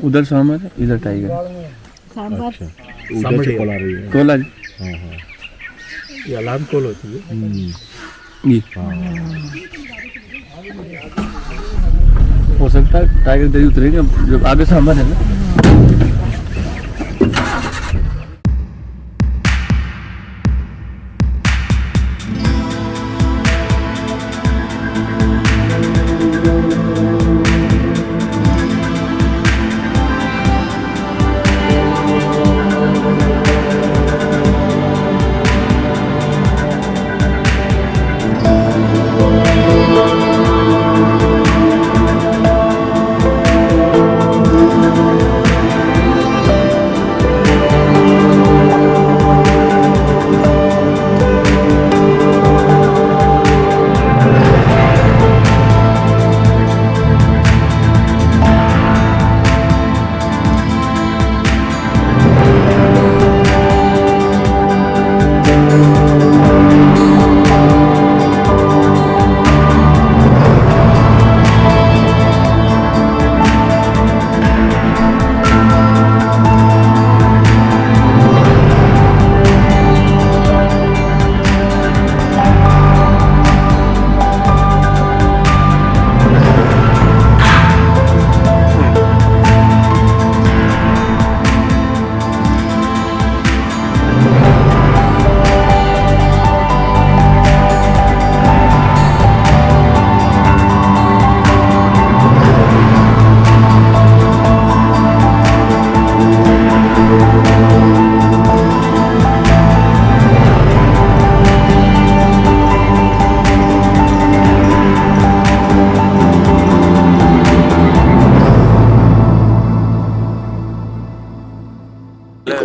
उधर सांबर है, इधर टाइगर। सांबर उधर से कॉल आ रही है। कॉल आज हाँ हाँ, ये अलार्म कॉल होती है। ये हाँ, हो सकता है टाइगर दरी उतरेंगे जब आगे सांबर है ना।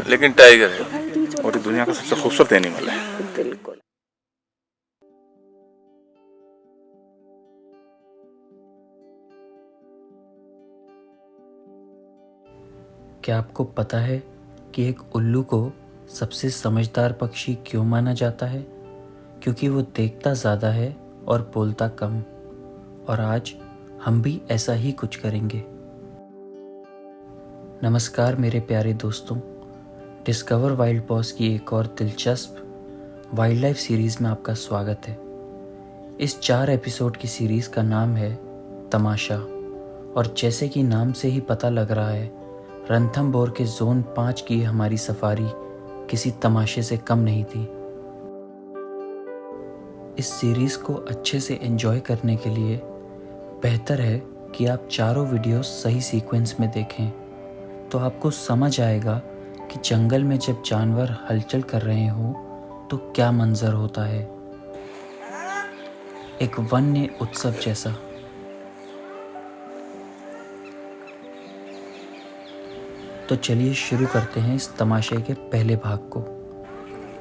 लेकिन टाइगर है और ये दुनिया का सबसे खूबसूरत एनिमल है। बिल्कुल। क्या आपको पता है कि एक उल्लू को सबसे समझदार पक्षी क्यों माना जाता है? क्योंकि वो देखता ज़्यादा है और बोलता कम। और आज हम भी ऐसा ही कुछ करेंगे। नमस्कार मेरे प्यारे दोस्तों, डिस्कवर वाइल्ड पॉज की एक और दिलचस्प वाइल्ड लाइफ सीरीज़ में आपका स्वागत है। इस 4 एपिसोड की सीरीज़ का नाम है तमाशा, और जैसे कि नाम से ही पता लग रहा है, रणथंभौर के जोन 5 की हमारी सफारी किसी तमाशे से कम नहीं थी। इस सीरीज़ को अच्छे से एंजॉय करने के लिए बेहतर है कि आप चारों वीडियोस सही सीक्वेंस में देखें, तो आपको समझ आएगा कि जंगल में जब जानवर हलचल कर रहे हों तो क्या मंजर होता है। एक वन्य उत्सव जैसा। तो चलिए शुरू करते हैं इस तमाशे के पहले भाग को।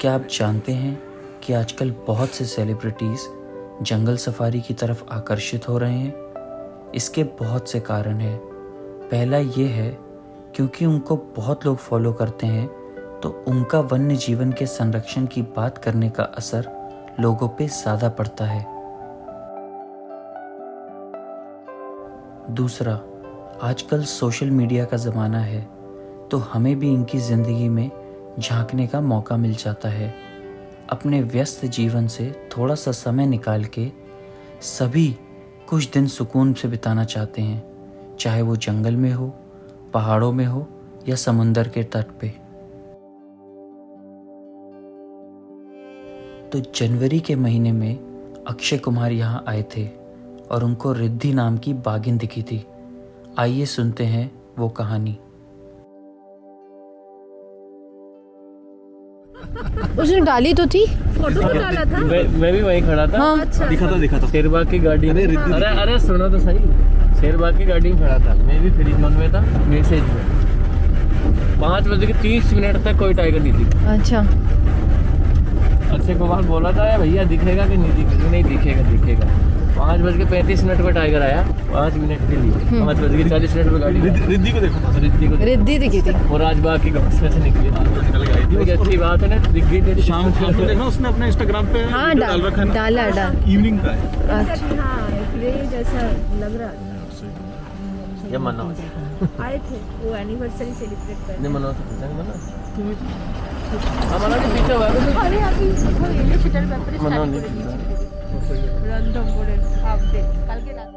क्या आप जानते हैं कि आजकल बहुत से सेलिब्रिटीज़ जंगल सफारी की तरफ आकर्षित हो रहे हैं? इसके बहुत से कारण हैं। पहला ये है क्योंकि उनको बहुत लोग फॉलो करते हैं, तो उनका वन्य जीवन के संरक्षण की बात करने का असर लोगों पे ज़्यादा पड़ता है। दूसरा, आजकल सोशल मीडिया का ज़माना है, तो हमें भी इनकी ज़िंदगी में झांकने का मौका मिल जाता है। अपने व्यस्त जीवन से थोड़ा सा समय निकाल के सभी कुछ दिन सुकून से बिताना चाहते हैं, चाहे वो जंगल में हो, पहाड़ों में हो या समुंदर के तट पे। तो जनवरी के महीने में अक्षय कुमार यहाँ आए थे और उनको रिद्धि नाम की बाघिन दिखी थी। आइए सुनते हैं वो कहानी। उसने डाली तो थी, फोटो तो डाला था। मैं भी वहीं खड़ा था। हाँ, अच्छा। दिखा था शेरबाग की गाड़ी में। अरे सुनो तो सही, शेरबाग की गाड़ी में खड़ा था, मैं भी फ्री जोन में था, मैसेज में 5:30 तक कोई टाइगर नहीं थी। अच्छा। अक्षय कुमार बोला था भैया दिखेगा कि नहीं दिखेगा? नहीं दिखेगा। 5:35 को टाइगर आया, 5 मिनट के लिए। 5:40 पे गाड़ी। रिद्धि को देखो, रिद्धि दिखी थी। और आज बाकी घास में से निकली थी। अच्छी बात है ना, दिख गई। शाम को देखा उसने अपने इंस्टाग्राम पे हाँ, डाल रखा है, डाला इवनिंग का है। अच्छा, हाँ, इसलिए जैसा लग रहा है। ये मनोज आए थे वो एनिवर्सरी सेलिब्रेट करने। नहीं मनोज पूछा नहीं मनोज हाँ मनोज के पीछे हुआ है আরে আমি কোথাও এলে সেটার ব্যাপারে मनोज স্টাডি করে नहीं নিয়েছি রন্ধনপুরের আপডেট কালকে রাতে।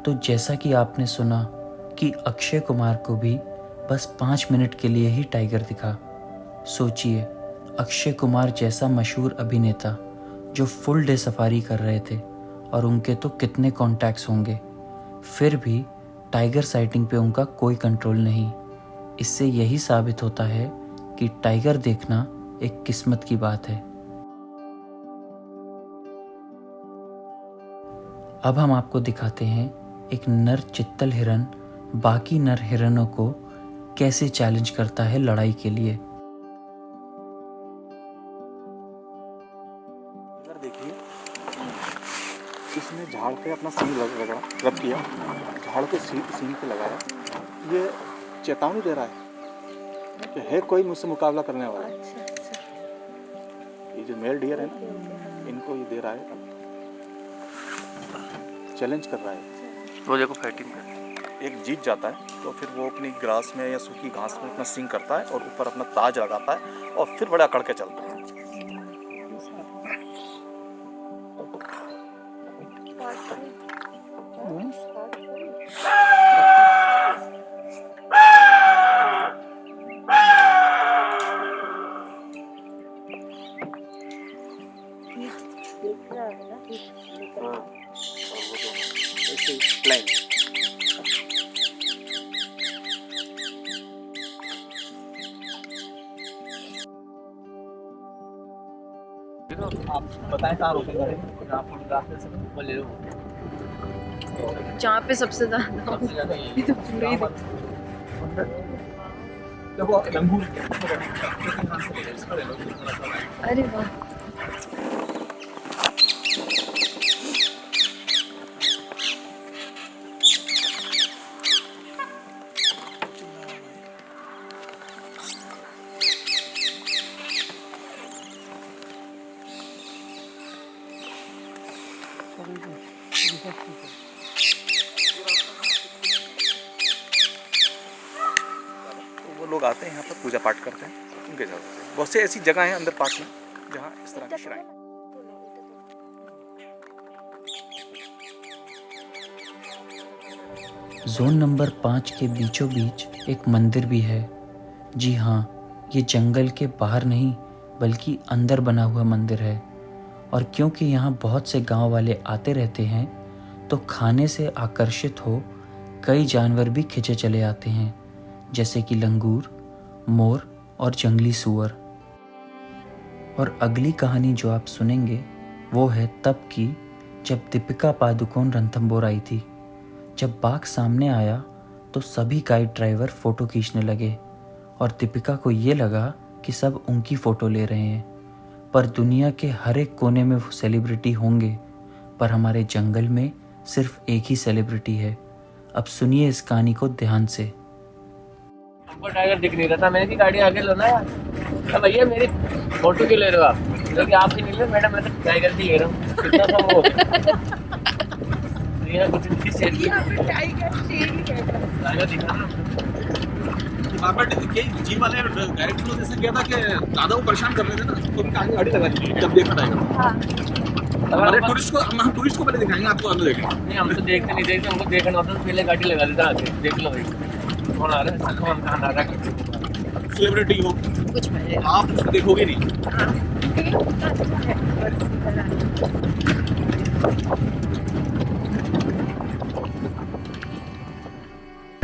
तो जैसा कि आपने सुना कि अक्षय कुमार को भी बस 5 मिनट के लिए ही टाइगर दिखा। सोचिए, अक्षय कुमार जैसा मशहूर अभिनेता जो फुल डे सफारी कर रहे थे और उनके तो कितने कॉन्टैक्ट्स होंगे, फिर भी टाइगर साइटिंग पे उनका कोई कंट्रोल नहीं। इससे यही साबित होता है कि टाइगर देखना एक किस्मत की बात है। अब हम आपको दिखाते हैं एक नर चित्तल हिरन बाकी नर हिरनों को कैसे चैलेंज करता है लड़ाई के लिए। इधर देखिए, इसने झाड़ पे अपना सींग रब किया, झाड़ पे सींग पे लगाया। ये चेतावनी दे रहा है कि है कोई मुझसे मुकाबला करने वाला। ये जो मेल डियर है ना, इनको ये दे रहा है, चैलेंज कर रहा है। वो देखो फाइटिंग कर एक जीत जाता है तो फिर वो अपनी ग्रास में या सूखी घास में अपना सींग करता है और ऊपर अपना ताज लगाता है और फिर बड़ा अकड़ के चलता है। आप बताएं कहाँ रोकेंगे आप फोटोग्राफ ले सकते वो ले लो जहाँ पे सबसे ज्यादा सबसे ज़्यादा ये तो पूरे ही देखो लंगूर अरे वाह तो वो लोग आते हैं यहाँ पर पूजा पाठ करते हैं उनके जगह से। बहुत से ऐसी जगह हैं अंदर पार्क में जहाँ इस तरह की श्राइन। जोन नंबर 5 के बीचों बीच एक मंदिर भी है। जी हाँ, ये जंगल के बाहर नहीं बल्कि अंदर बना हुआ मंदिर है। और क्योंकि यहाँ बहुत से गांव वाले आते रहते हैं तो खाने से आकर्षित हो कई जानवर भी खिंचे चले आते हैं, जैसे कि लंगूर, मोर और जंगली सूअर। और अगली कहानी जो आप सुनेंगे वो है तब की जब दीपिका पादुकोण रणथंभौर आई थी। जब बाघ सामने आया तो सभी गाइड ड्राइवर फ़ोटो खींचने लगे और दीपिका को ये लगा कि सब उनकी फ़ोटो ले रहे हैं। पर दुनिया के हर एक कोने में वो सेलिब्रिटी होंगे, पर हमारे जंगल में सिर्फ एक ही सेलिब्रिटी है। अब सुनिए इस कहानी को ध्यान से। हमको टाइगर दिख नहीं रहा था, मैंने की गाड़ी आगे लो ना यार। तो भैया मेरी फोटो क्यों ले रहे हो आप? क्योंकि आपकी नहीं ले मैडम, मैं तो टाइगर की ले रहा हूँ। कितना कम हो ये कुछ नहीं सेल्फी टाइगर दिखा ना। जी वाले डायरेक्ट लोग जैसे किया था कि ज़्यादा वो परेशान कर रहे थे ना, तो उनका आगे गाड़ी लगा दी जब देखा टाइगर। हमारे टूरिस्ट को पहले दिखाएंगे, आपको अंदर देखेंगे। नहीं हम तो देखते नहीं, देखते हमको देखना होता तो पहले गाड़ी लगा देता आगे। देख लो भाई कौन आ रहा है, सलमान खान आ रहा है। सेलिब्रिटी हो कुछ पहले आप उसको देखोगे नहीं।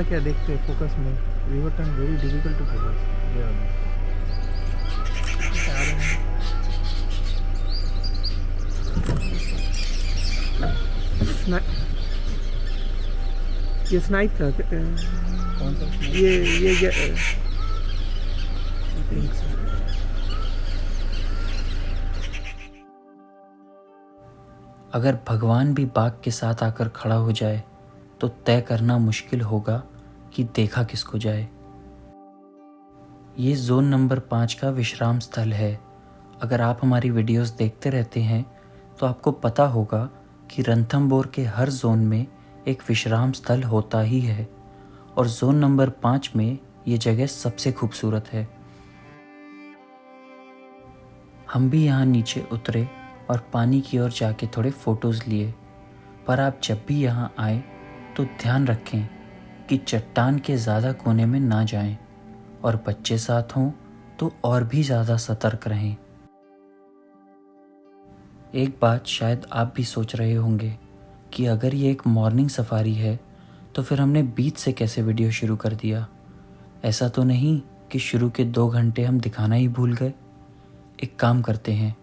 क्या देखते हैं फोकस में river turn very difficult to focus. ये स्नाइप था कौन सा? ये अगर भगवान भी बाघ के साथ आकर खड़ा हो जाए तो तय करना मुश्किल होगा कि देखा किसको जाए। ये जोन नंबर 5 का विश्राम स्थल है। अगर आप हमारी वीडियोस देखते रहते हैं तो आपको पता होगा कि रणथंभौर के हर जोन में एक विश्राम स्थल होता ही है और जोन नंबर 5 में ये जगह सबसे खूबसूरत है। हम भी यहाँ नीचे उतरे और पानी की ओर जाके थोड़े फोटोज़ लिए। पर आप जब भी यहाँ आए तो ध्यान रखें कि चट्टान के ज़्यादा कोने में ना जाएं और बच्चे साथ हों तो और भी ज़्यादा सतर्क रहें। एक बात शायद आप भी सोच रहे होंगे कि अगर ये एक मॉर्निंग सफारी है तो फिर हमने बीच से कैसे वीडियो शुरू कर दिया। ऐसा तो नहीं कि शुरू के 2 घंटे हम दिखाना ही भूल गए। एक काम करते हैं,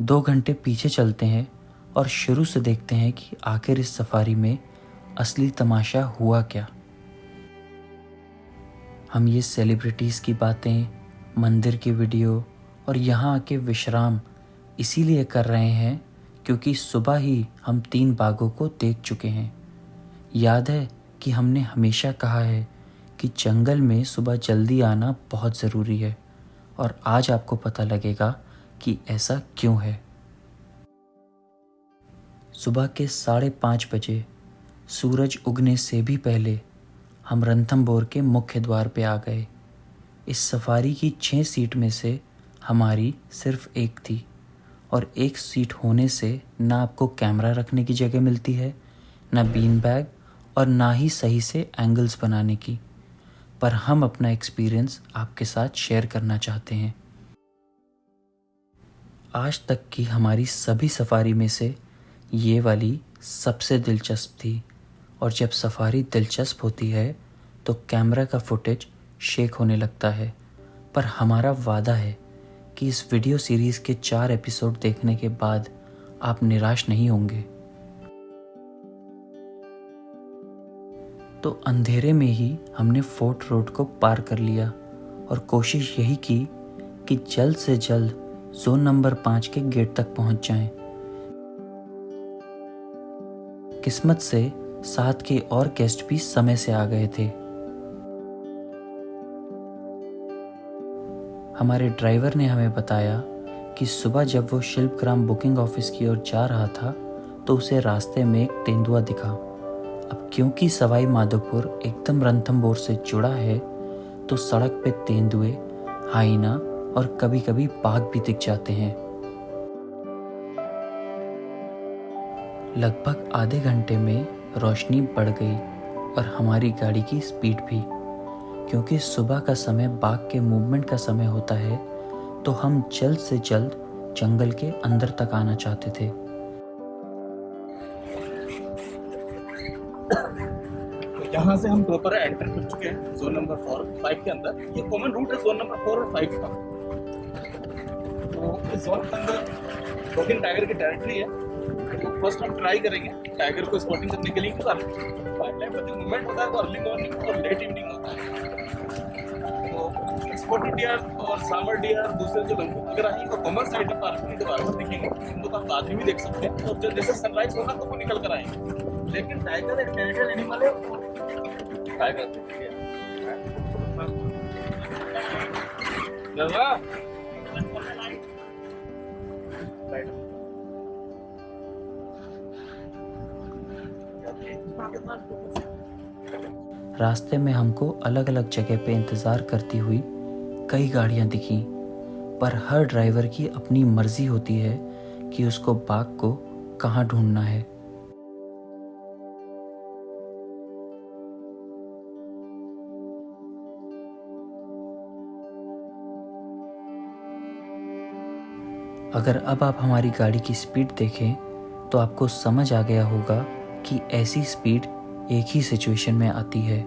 2 घंटे पीछे चलते हैं और शुरू से देखते हैं कि आखिर इस सफारी में असली तमाशा हुआ क्या। हम ये सेलिब्रिटीज़ की बातें, मंदिर की वीडियो और यहाँ आके विश्राम इसीलिए कर रहे हैं क्योंकि सुबह ही हम 3 बाघों को देख चुके हैं। याद है कि हमने हमेशा कहा है कि जंगल में सुबह जल्दी आना बहुत ज़रूरी है और आज आपको पता लगेगा कि ऐसा क्यों है। सुबह के 5:30 बजे सूरज उगने से भी पहले हम रणथंभौर के मुख्य द्वार पे आ गए। इस सफारी की 6 सीट में से हमारी सिर्फ एक थी और एक सीट होने से ना आपको कैमरा रखने की जगह मिलती है, ना बीन बैग और ना ही सही से एंगल्स बनाने की। पर हम अपना एक्सपीरियंस आपके साथ शेयर करना चाहते हैं। आज तक की हमारी सभी सफारी में से ये वाली सबसे दिलचस्प थी और जब सफारी दिलचस्प होती है तो कैमरा का फुटेज शेक होने लगता है। पर हमारा वादा है कि इस वीडियो सीरीज़ के 4 एपिसोड देखने के बाद आप निराश नहीं होंगे। तो अंधेरे में ही हमने फोर्ट रोड को पार कर लिया और कोशिश यही की कि जल्द से जल्द जोन नंबर 5 के गेट तक पहुंच जाएं। किस्मत से साथ के और गेस्ट भी समय से आ गए थे। हमारे ड्राइवर ने हमें बताया कि सुबह जब वो शिल्पग्राम बुकिंग ऑफिस की ओर जा रहा था तो उसे रास्ते में एक तेंदुआ दिखा। अब क्योंकि सवाई माधोपुर एकदम रणथंभौर से जुड़ा है तो सड़क पे तेंदुए, हाइना और कभी कभी बाघ भी दिख जाते हैं। लगभग आधे घंटे में रोशनी बढ़ गई और हमारी गाड़ी की स्पीड भी। क्योंकि सुबह का समय बाघ के मूवमेंट का समय होता है तो हम जल्द से जल्द जंगल के अंदर तक आना चाहते थे। तो यहाँ से हम प्रॉपर एंटर कर चुके हैं जोन नंबर 4-5 के अंदर। ये कॉमन रूट है जोन नंबर 4 और 5 का। तो इस जोन के अंदर 2-3 टाइगर की टेरिटरी है। तो फर्स्ट हम ट्राई करेंगे टाइगर को स्पॉटिंग करने के लिए। पाइपलाइन पर मूवमेंट होता है तो अर्ली मॉर्निंग और लेट इवनिंग होता है। तो स्पॉटेड डियर और सामर डियर, दूसरे जो लंगूर वगैरह हैं, वो कॉमन साइड में पार्किंग के बारे में दिखेंगे। उनको तो आप बाद में भी देख सकते हैं और जब जैसे सनराइज होगा तो वो निकल कर आएंगे। लेकिन टाइगर एक टेरिटोरियल एनिमल है। टाइगर रास्ते में हमको अलग अलग जगह पे इंतज़ार करती हुई कई गाड़ियां दिखी, पर हर ड्राइवर की अपनी मर्जी होती है कि उसको बाघ को कहाँ ढूंढना है। अगर अब आप हमारी गाड़ी की स्पीड देखें तो आपको समझ आ गया होगा कि ऐसी स्पीड एक ही सिचुएशन में आती है।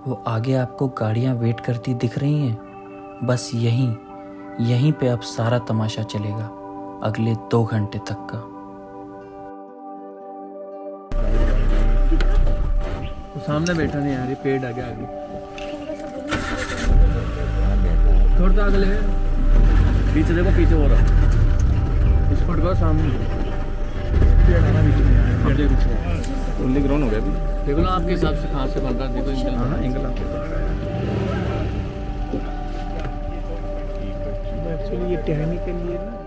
वो आगे आपको गाड़ियां वेट करती दिख रही हैं। बस यहीं पे अब सारा तमाशा चलेगा अगले 2 घंटे तक का। तो सामने बैठा नहीं यार, ये पेड़ आगे आगे थोड़ा अगले पीछे देखो, पीछे हो रहा स्पॉट का सामने ओनली ग्राउंड हो गया अभी। देखो ना आपके हिसाब से कहाँ से बन रहा है। देखो एंगल एक्चुअली ये टहलने के लिए ना